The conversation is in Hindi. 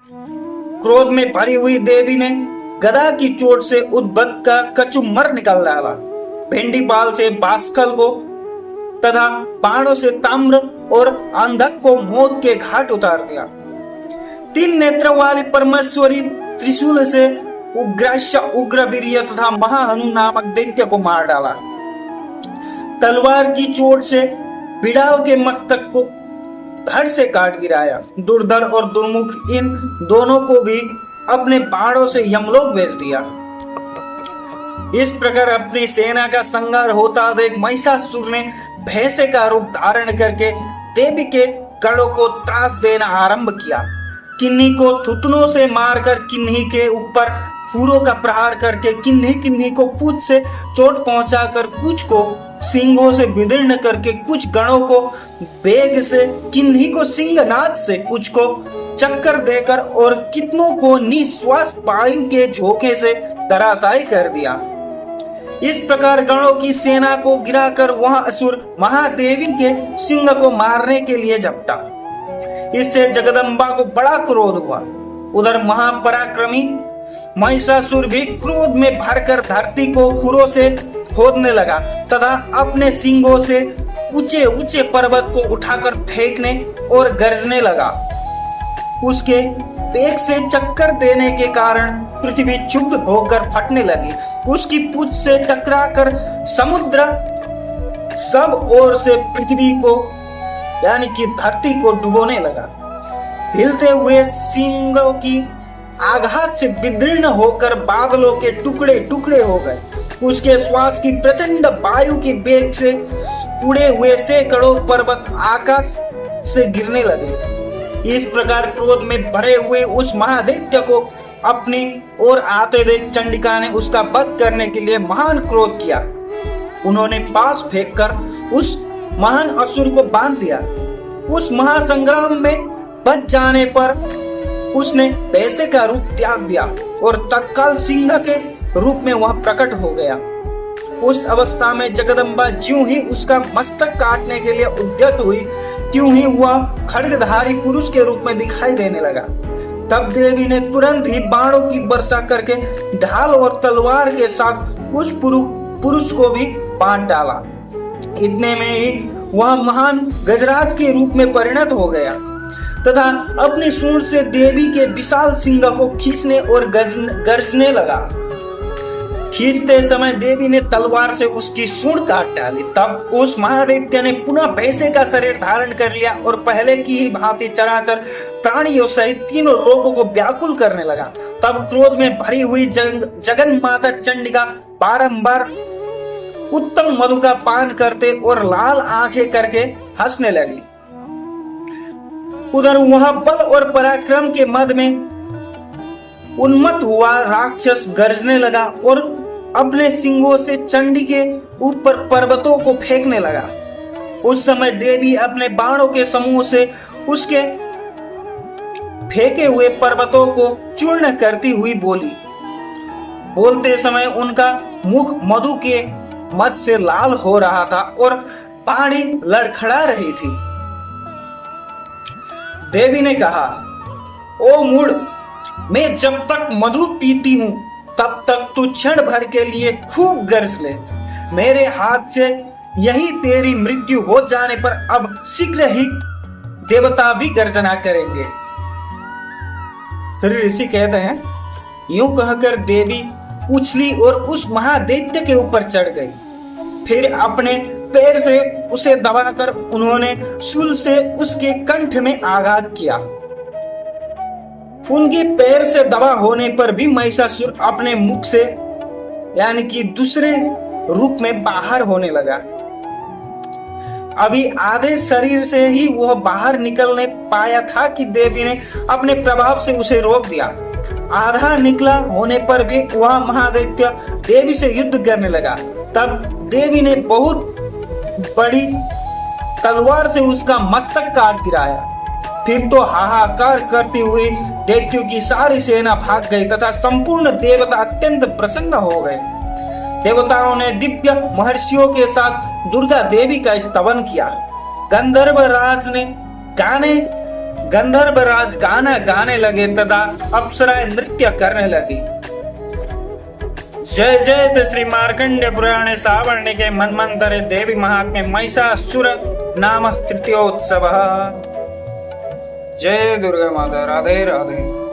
क्रोध में भरी हुई देवी ने गदा की चोट से उद्भक्त का कचुमर निकाल डाला, भेंडी बाल से बास्कल को तथा बाणों से ताम्र और अंधक को मौत के घाट उतार दिया। 3 नेत्रों वाली परमेश्वरी त्रिशूल से उग्राश्य उग्रवीर्य तथा महाहनु नामक दैत्य को मार डाला। तलवार की चोट से बिड़ाल के मस्तक को धड़ से काट गिराया। दुर्धर और दुर्मुख इन दोनों को भी अपने बाणों से यमलोक भेज दिया। इस प्रकार अपनी सेना का संहार होता देख महिषासुर ने भैंसे का रूप धारण करके देवी के गढ़ों को त्रास देना आरंभ किया। किन्ही को थुतनों से मारकर किन्ही के ऊपर फूरों का प्रहार करके किन्ही को पूंछ से चोट पहुंचाकर कुछ को सिंगों से विदीर्ण करके कुछ गणों को बेग से किन्ही को सिंहनाद से कुछ को चक्कर देकर और कितनों को निश्वास वायु के झोंके से धराशायी कर दिया। इस प्रकार गणों की सेना को गिराकर वह असुर महादेवी के सिंह को मारने के लिए झपटा। इससे जगदम्बा को बड़ा क्रोध हुआ। उधर महापराक्रमी महिषासुर भी क्रोध में भरकर धरती को खुरों से खोदने लगा तथा अपने सिंगों से ऊंचे ऊंचे पर्वत को उठाकर फेंकने और गरजने लगा। उसके पेट से चक्कर देने के कारण पृथ्वी क्षुब्ध होकर फटने लगी। उसकी पूंछ से टकराकर समुद्र सब ओर से पृथ्वी को यानी कि धरती को डुबोने लगा। हिलते हुए सिंगों की आघात से विदीर्ण होकर बादलों के टुकड़े टुकड़े हो गए। उसके श्वास की प्रचंड वायु के वेग से उड़े हुए सैकड़ों पर्वत आकाश से गिरने लगे। इस प्रकार क्रोध में भरे हुए उस महादैत्य को अपनी ओर आते देख चंडिका ने उसका वध करने के लिए महान क्रोध किया। उन्होंने पास फेंककर उस महान असुर को बांध लिया। उस महासंग्राम में बच जाने पर उसने पैसे का रूप त्याग दिया और तत्काल सिंह के रूप में वह प्रकट हो गया। उस अवस्था में जगदम्बा ज्यों ही उसका मस्तक काटने के लिए उद्यत हुई त्यों ही वह खड्गधारी पुरुष के रूप में दिखाई देने लगा। तब देवी ने तुरंत ही बाणों की वर्षा करके ढाल और तलवार के साथ उस पुरुष को भी बांध डाला। इतने में ही वह महान गजराज के रूप में परिणत हो गया तथा अपनी सूंड से देवी के विशाल सिंह को खींचने और गरजने लगा। खींचते समय देवी ने तलवार से उसकी सूंड काट डाली। तब उस महादैत्य ने पुनः भैंसे का शरीर धारण कर लिया और पहले की ही भांति चराचर प्राणियों सहित तीनों लोगों को व्याकुल करने लगा। तब क्रोध में भरी हुई जगन माता चंडिका बारंबार उत्तम मधु का पान करते और लाल आंखें करके हंसने लगी। उधर वह बल और पराक्रम के मद में उन्मत्त हुआ राक्षस गरजने लगा और अपने सिंगों से चंडी के ऊपर पर्वतों को फेंकने लगा। उस समय देवी अपने बाणों के समूह से उसके फेंके हुए पर्वतों को चूर्ण करती हुई बोली। बोलते समय उनका मुख मधु के मद से लाल हो रहा था और पानी लड़खड़ा रही थी। देवी ने कहा, ओ मूढ़, मैं जब तक मधु पीती हूं तब तक तू क्षण भर के लिए खूब गरज ले। मेरे हाथ से यही तेरी मृत्यु हो जाने पर अब शीघ्र ही देवता भी गर्जना करेंगे। फिर ऋषि कहते हैं, यूं कहकर देवी उछली और उस महादैत्य के ऊपर चढ़ गई। फिर अपने पैर से उसे दबाकर उन्होंने शूल से उसके कंठ में आघात किया। उनके पैर से दबा होने पर भी महिषासुर अपने मुख से यानी कि दूसरे रूप में बाहर होने लगा। अभी आधे शरीर से ही वह बाहर निकलने पाया था कि देवी ने अपने प्रभाव से उसे रोक दिया। आधा निकला होने पर भी वह महादैत्य देवी से युद्ध करने लगा। तब देवी ने बहुत बड़ी तलवार से उसका मस्तक काट गिराया। फिर तो हाहाकार करती हुई दैत्यों की सारी सेना भाग गई तथा संपूर्ण देवता अत्यंत प्रसन्न हो गए। देवताओं ने दिव्य महर्षियों के साथ दुर्गा देवी का स्तवन किया। गंधर्व राज ने गाने गंधर्व राज गाना गाने लगे तथा अप्सराएं नृत्य करने लगी। जय जय श्री मार्कंडेय पुराणे सावर्णिके मन्वन्तरे देवी महात्म्ये महिषासुर नाम तृतीयोत्सवः। जय दुर्गा माता। राधे राधे।